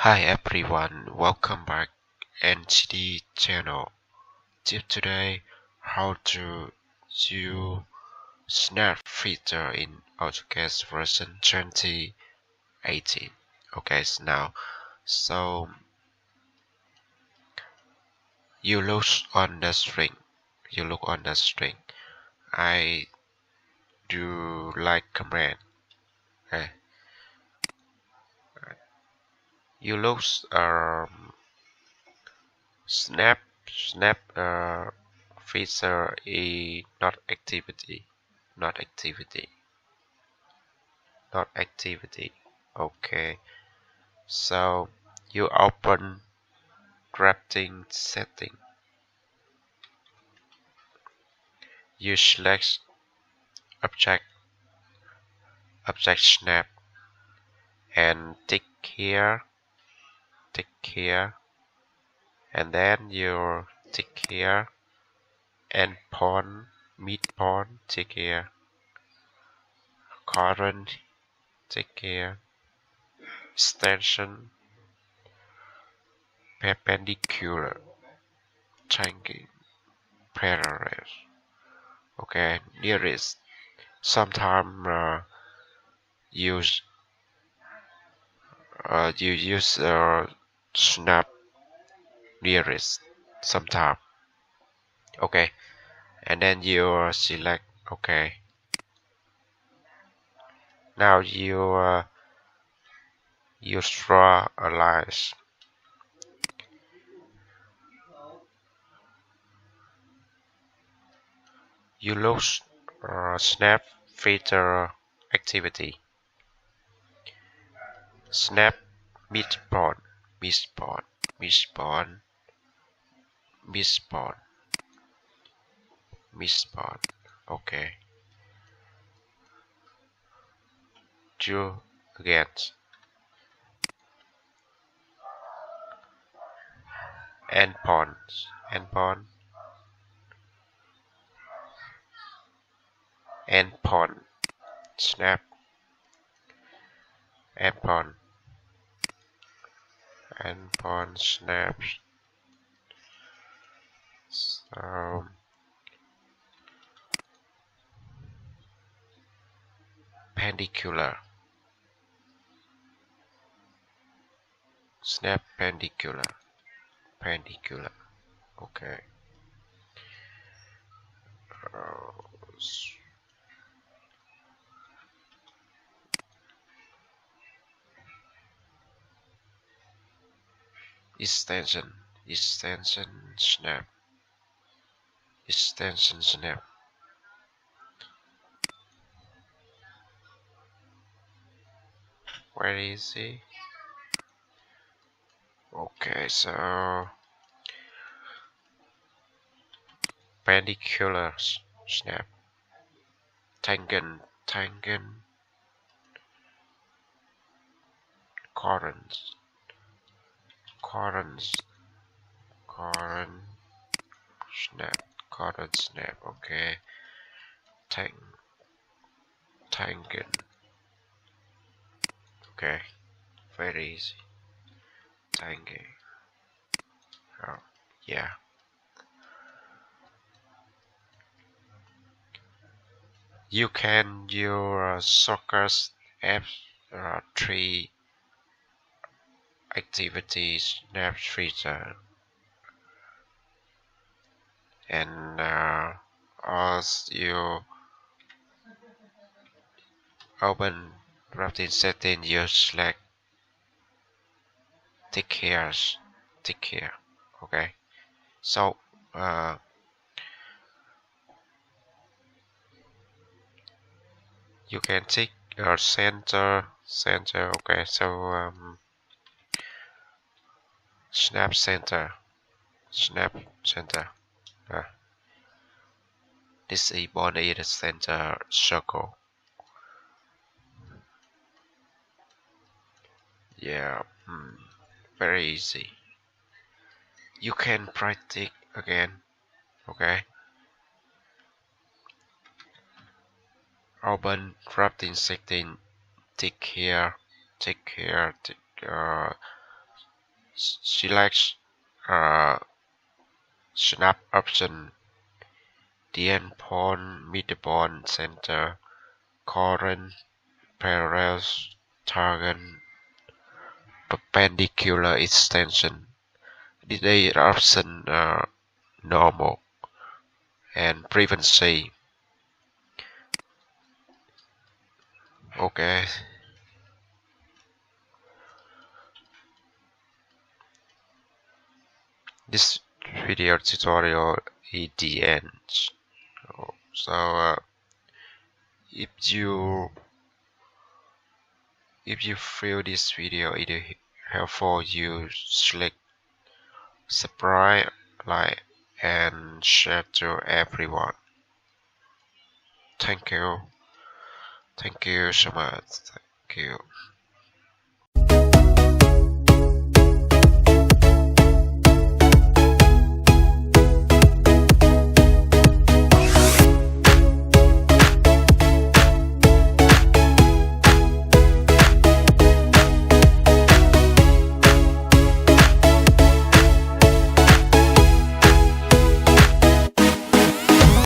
Hi everyone, welcome back NCD channel. Tip today how to use snap feature in AutoCAD version 2018. Okay, so you look on the string. I do like command. Okay. You look snap feature is not activity. Not activity. Not activity. Okay, so you open drafting setting. You select object snap and tick here, and then you tick here, endpoint, midpoint, tick here, current, tick here, extension, perpendicular, changing, parallel. Okay, nearest. Sometimes use you use snap nearest sometime. Okay, and then you select okay. Now you draw a line. You lose snap feature activity. Snap midpoint, midpoint, midpoint, midpoint, midpoint. Okay. Do again. Endpoint, endpoint, endpoint. Snap, endpoint, endpoint. Snap. So perpendicular. Snap perpendicular. Perpendicular. Okay. Extension. Extension snap. Extension snap. Where is he? Okay, so perpendicular snap. Tangent. Tangent. Currents. Currents. Current snap. Current snap. Okay. Tangent. Okay. Very easy. Tangent. Oh, yeah. You can use Soccer's F3 activities snap feature and as you open drafting setting, you select tick here. Okay, so you can tick center. Okay, so snap center. Disable the center circle. Yeah, very easy. You can practice again. Okay, open drafting setting. Tick here. select uh, snap option, the endpoint, midpoint, center, current, parallel, target, perpendicular extension. The option normal and frequency. Okay. This video tutorial is the end. So if you feel this video is helpful, you select subscribe, like, and share to everyone. Thank you so much. Thank you.